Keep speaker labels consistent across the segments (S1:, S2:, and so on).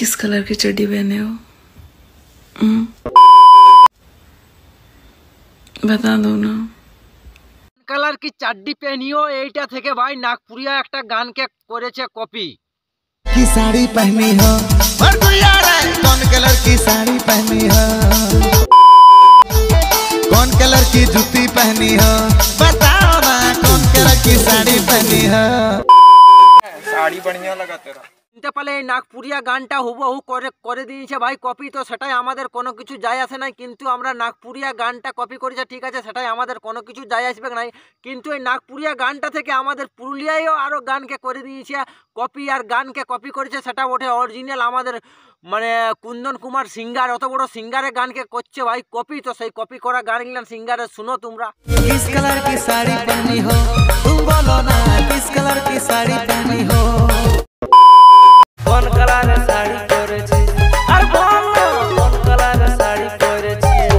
S1: किस कलर की चड्डी पहने हो? बता दो ना।
S2: কালার কি চাড্ডি পহনিও এইটা থেকে ভাই নাগপুরিয়া একটা গানকে করেছে কপি।
S3: की साड़ी पहनी हो और कोई यार है कौन कलर की साड़ी पहनी हो, कौन कलर की जूती पहनी हो, बताओ ना कौन कलर की साड़ी पहनी हो।
S4: साड़ी बढ़िया लगा तेरा।
S2: শুনতে পারলে এই নাগপুরিয়া গানটা হুবহু করে দিয়েছে ভাই কপি, তো সেটাই আমাদের কোনো কিছু যায় আসে নাই, কিন্তু আমরা নাগপুরিয়া গানটা কপি করেছে ঠিক আছে, সেটাই আমাদের কোনো কিছু যায় আসবে নাই, কিন্তু এই নাগপুরিয়া গানটা থেকে আমাদের পুরুলিয়ায়ও আরও গানকে করে দিয়েছে কপি, আর গানকে কপি করেছে সেটা ওঠে অরিজিনাল আমাদের মানে কুন্দন কুমার সিঙ্গার, অত বড় সিঙ্গারের গানকে করছে ভাই কপি, তো সেই কপি করা গানগুলো সিঙ্গারের শুনো তোমরা।
S3: किस कलर की साड़ी पहनी हो तुम बोलो ना, किस कलर की साड़ी पहनी हो,
S5: কোন কালারের শাড়ি পরেছিস আর বল কোন কালারের শাড়ি পরেছিস।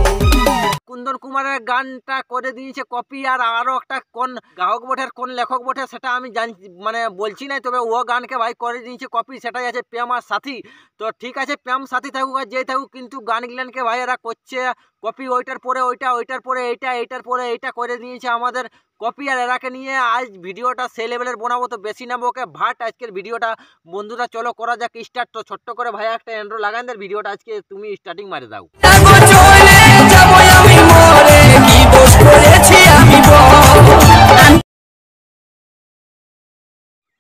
S2: কুন্দন কুমারের গানটা করে দিয়েছে কপি, আর আরো একটা কোন গায়ক বটে কোন লেখক বটে সেটা আমি জানি মানে বলছি না, তবে ও গানকে ভাই করে দিয়েছে কপি, সেটাই আছে প্রেম আর সাথী। তো ঠিক আছে প্রেম সাথী থাকুক আর যে থাকুক, কিন্তু গানগুলানকে ভাই এরা করছে কপি, ওইটার পরে ওইটা, ওইটার পরে এইটা, এইটার পরে এইটা করে দিয়েছে আমাদের কপি, আর এরাকে নিয়ে আজ ভিডিওটা সেই লেভেলের বানাবো, তো বেশি নেবো ওকে ভাট আজকের ভিডিওটা। বন্ধুরা চলো করা যাক স্টার্ট। তো ছোট্ট করে ভাই একটা এন্ড্রো লাগান দেন, ভিডিওটা আজকে তুমি স্টার্টিং মারে দাও।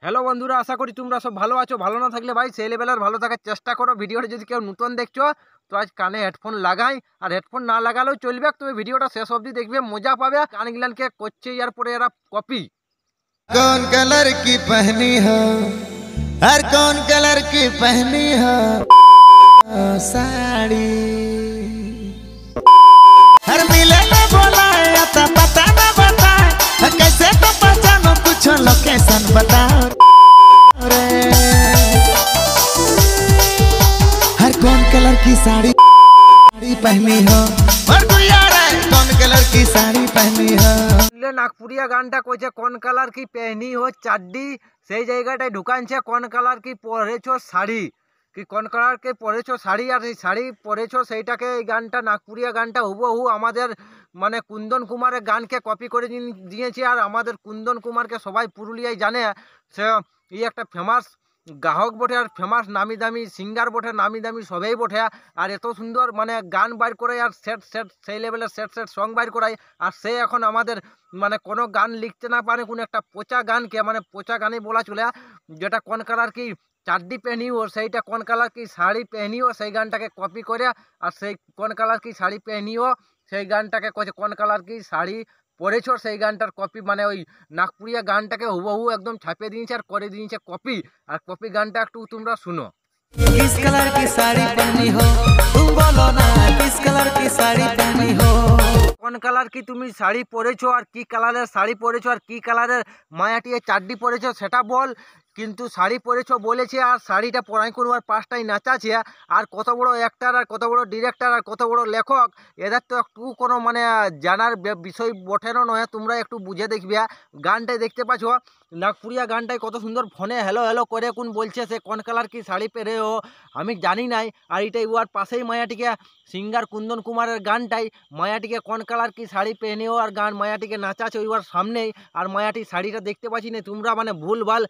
S2: হ্যালো বন্ধুরা, আশা করি তোমরা সব ভালো আছো, ভালো না থাকলে ভাই সেই লেভেলের ভালো থাকার চেষ্টা করো। ভিডিওটা যদি কেউ নতুন দেখছো তো আজ কানে হেডফোন লাগাই, আর হেডফোন না লাগালেও চলবে, তবে ভিডিওটা শেষ অবধি দেখবে, মজা পাবে। গানগুলানকে করছে ইয়ার পরে এরা কপি।
S3: कौन कलर की पहनी हो हर कौन कलर की पहनी हो साड़ी, हर मिले न बोला तो पता न बताए, कैसे तो पहचानो कुछ लोकेशन बताओ रे, हर कौन कलर की साड़ी पहनी हो और कोई यार है कौन कलर की साड़ी पहनी हो।
S2: নাগপুরিয়া গানটা কইছে কোন কালার কি পেহনি হো চাড্ডি, সেই জায়গাটায় ঢুকানছে কোন কালার কি পরেছো শাড়ি, কি কোন কালার কি পরেছো শাড়ি, আর এই শাড়ি পরেছো সেইটাকে এই গানটা নাগপুরিয়া গানটা হুবহু আমাদের মানে কুন্দন কুমারের গানকে কপি করে দিয়েছে, আর আমাদের কুন্দন কুমারকে সবাই পুরুলিয়ায় জানে, সে এই একটা ফেমাস গায়ক বটে, আর ফেমাস নামি দামি সিঙ্গার বটে, নামি দামি সবাই বটে, আর এত সুন্দর মানে গান বাইর করে, আর সেট সেই লেভেলের সেট সং বাইর করায়, আর সে এখন আমাদের মানে কোনো গান লিখতে না পারে, কোনো একটা পচা গানকে মানে পচা গানই বলা চলে, যেটা কোন কালার কি চাড্ডি পেহনিও সেইটা কোন কালার কি শাড়ি পেহনিও সেই গানটাকে কপি করে, আর সেই কোন কালার কি শাড়ি পেহনিও সেই গানটাকে কোন কালার কি শাড়ি পরেছো সেই গানটার কপি, মানে ওই নাগপুরিয়া গানটাকে হুবহু একদম ছাপিয়ে দিয়েছে আর করে দিয়েছে কপি, আর কপি গানটা একটু তোমরা শুনো।
S3: किस कलर की साड़ी पहनी हो तुम बोलो ना, किस कलर की साड़ी पहनी हो,
S2: কোন কালার কি তুমি শাড়ি পরেছো, আর কি কালারের শাড়ি পরেছো, আর কি কালারের মায়াটিয়ে চাড্ডি পরেছো সেটা বল, কিন্তু শাড়ি পরেছো বলেছে, আর শাড়িটা পরাই করবার পাঁচটাই নাচাছে, আর কত বড় অ্যাক্টার, আর কত বড় ডিরেক্টর, আর কত বড় লেখক, এদের তো একটু কোনো মানে জানার বিষয় বটেনও নয়, তোমরা একটু বুঝে দেখবে। গানটাই দেখতে পাচ্ছ নাগপুরিয়া গানটাই কত সুন্দর, ফোনে হ্যালো হ্যালো করে কোন বলছে সে কোন কালার কি শাড়ি পরে ও আমি জানি নাই, আর এটাই ওর পাশেই মায়াটিকে সিঙ্গার কুন্দন কুমারের গানটাই মায়াটিকে কোন কালার কি শাড়ি পেনেও, আর গান মায়াটিকে নাচাছে ওই ওর সামনেই, আর মায়াটি শাড়িটা দেখতে পাচ্ছি না, তোমরা মানে ভুলভাল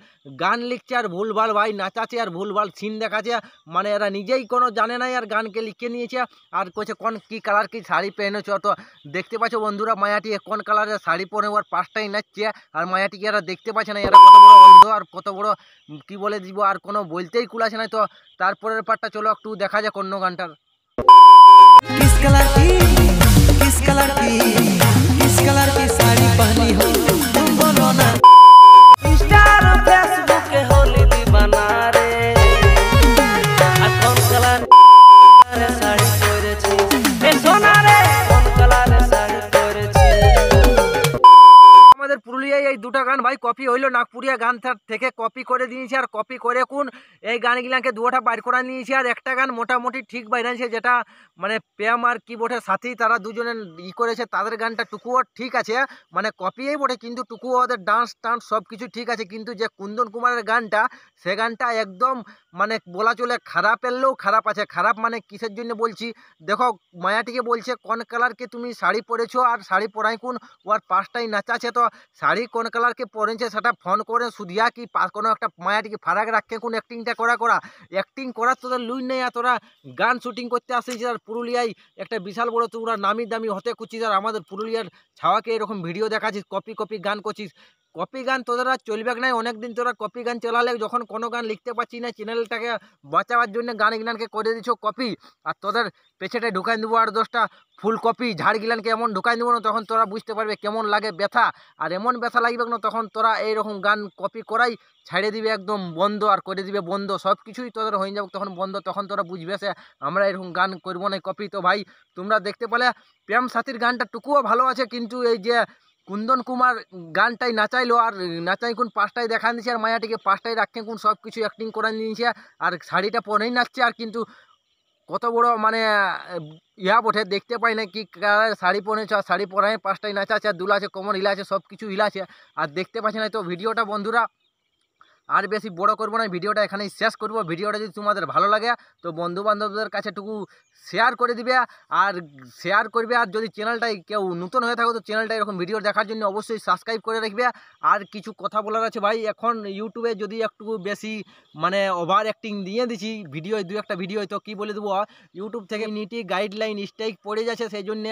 S2: গান লিখছে, আর ভুলভাল ভাই নাচাছে, আর ভুলভাল সিন দেখাচ্ছে, মানে এরা নিজেই কোনো জানে নাই, আর গানকে লিখে নিয়েছে, আর কইছে কোন কি কালার কি শাড়ি পেনেছ। তো দেখতে পাচ্ছ বন্ধুরা মায়াটি কোন কালারের শাড়ি পরে ওর পাঁচটাই নাচছে, আর মায়াটিকে এরা দেখতে পাচ্ছে না, এরা কত বড় অন্ধ, আর কত বড় কি বলে দিব, আর কোনো বলতেই কুলাছে না। তো তারপরের পার্টটা চলো একটু দেখা যাক অন্য গানটার।
S3: किस कलर की किस कलर की किस कलर की साड़ी पहनी हो तुम बोलो ना,
S5: ইনস্টার ফেসবুকে হলি দিবানা রে, আর কোন কালারের শাড়ি পরেছিস এ সোনা রে, কোন কালারের শাড়ি পরেছিস।
S2: আমাদের পুরুলিয়ায় এই দুটো গান ভাই কপি হইলো নাগপুরিয়া গান থেকে কপি করে দিয়েছে, আর কপি করে কোন এই গানগুলাকে দুটা বাইর করা নিয়েছে, আর একটা গান মোটামুটি ঠিক বাইরাছে, যেটা মানে প্রেম আর কিবোর্ডের সাথী তারা দুজনে করেছে, তাদের গানটা টুকুও ঠিক আছে, মানে কপিই বটে কিন্তু টুকুও ওদের ডান্স টান্স সব কিছু ঠিক আছে। কিন্তু যে কুন্দন কুমারের গানটা, সে গানটা একদম মানে বলা চলে খারাপেরলেও খারাপ আছে। খারাপ মানে কিসের জন্য বলছি, দেখো মায়াটিকে বলছে কোন কালারকে তুমি শাড়ি পরেছো, আর শাড়ি পরাই কোন ওর পাঁচটাই নাচাছে, তো শাড়ি কোন কালারকে পরেছে সেটা ফোন করে সুধিয়া কি কোনো একটা মায়াটিকে ফারাক রাখে কোন অ্যাক্টিংটা করা অ্যাক্টিং করার তোদের লুই নেই, আর তোরা গান শুটিং করতে আসিস, আর পুরুলিয়ায় একটা বিশাল বড় তোরা নামি দামি হতে খুঁজছিস, আর আমাদের পুরুলিয়ার ছাওয়াকে এরকম ভিডিও দেখাচ্ছিস, কপি গান করছিস। কপি গান তোদের আর চলবে নাই, অনেকদিন তোরা কপি গান চালালে, যখন কোনো গান লিখতে পারছি না চ্যানেলটাকে বাঁচাবার জন্য গানকে করে দিচ্ছ কপি, আর তোদের পেছনে ঢুকাই দেবো আর 10টা ফুল কপি ঝাড়গিলানকে এমন ঢুকাই দেবো না, তখন তোরা বুঝতে পারবে কেমন লাগে ব্যথা, আর এমন ব্যথা লাগবে না তখন তোরা এইরকম গান কপি করাই ছাড়ে দিবে একদম বন্ধ, আর করে দিবে বন্ধ, সব কিছুই তোদের হয়ে যাবে তখন বন্ধ, তখন তোরা বুঝবে সে আমরা এরকম গান করবো না কপি। তো ভাই তোমরা দেখতে পেলে প্রেম সাথীর গানটা টুকুও ভালো আছে, কিন্তু এই যে কুন্দন কুমার গানটাই নাচাইলো, আর নাচাই কোন পাঁচটাই দেখা দিচ্ছে, আর মায়াটিকে পাঁচটাই রাখে কোন সব কিছু অ্যাক্টিং করে নিয়েছে, আর শাড়িটা পরেই নাচছে, আর কিন্তু কত বড় মানে ইয়া বটে দেখতে পাই না কি কালারের শাড়ি পরেছে, আর শাড়ি পরাই পাঁচটাই নাচা আছে, আর দুলা আছে, কোমর হিলা আছে, সব কিছু হিলা আছে, আর দেখতে পাচ্ছি না। তো ভিডিওটা বন্ধুরা আর বেশি বড় করবো না, ভিডিওটা এখানেই শেষ করব। ভিডিওটা যদি তোমাদের ভালো লাগে তো বন্ধু বান্ধবদের কাছে টুকু শেয়ার করে দিবে, আর শেয়ার করবে, আর যদি চ্যানেলটাই কেউ নতুন হয়ে থাকো তো চ্যানেলটা এরকম ভিডিও দেখার জন্য অবশ্যই সাবস্ক্রাইব করে রাখবে। আর কিছু কথা বলার আছে ভাই, এখন ইউটিউবে যদি একটু বেশি মানে ওভার অ্যাক্টিং দিয়ে দিছি ভিডিও, দু একটা ভিডিও তো কি বলে দেবো, ইউটিউব থেকে নীতি গাইডলাইন স্ট্রাইক পড়ে যাচ্ছে, সেই জন্য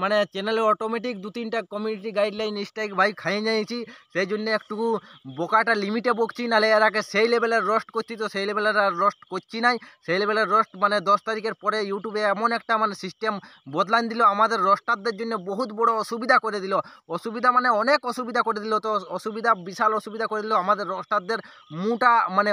S2: মানে চ্যানেলে অটোমেটিক 2-3টা কমিউনিটি গাইডলাইন স্ট্রাইক ভাই খাইয়ে নিয়েছি, সেই জন্য একটু বোকাটা লিমিটে বকছি, নাহলে এর আগে সেই লেভেলের রোস্ট করছি, তো সেই লেভেলের আর রোস্ট করছি নাই। সেই লেভেলের রোস্ট মানে 10 তারিখের পরে ইউটিউবে এমন একটা মানে সিস্টেম বদলান দিল, আমাদের রোস্টারদের জন্য বহুত বড় অসুবিধা করে দিল, অসুবিধা মানে অনেক অসুবিধা করে দিল, তো অসুবিধা বিশাল অসুবিধা করে দিল আমাদের রোস্টারদের মুটা মানে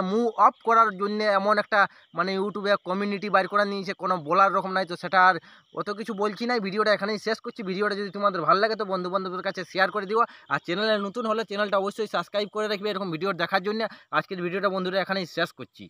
S2: অফ করার জন্য, এমন একটা মানে ইউটিউবে কমিউনিটি বাইর করে নিয়েছে, কোনো বলার রকম নাই। তো সেটা আর অত কিছু বলছি নাই, ভিডিওটা এখানেই শেষ করছি। ভিডিওটা যদি তোমাদের ভালো লাগে তো বন্ধু বান্ধবদের কাছে শেয়ার করে দিও, আর চ্যানেলে নতুন হলে চ্যানেলটা অবশ্যই সাবস্ক্রাইব করে রাখবে এরকম ভিডিও দেখার জন্য। আজকের ভিডিওটা বন্ধুরা এখানেই শেষ করছি।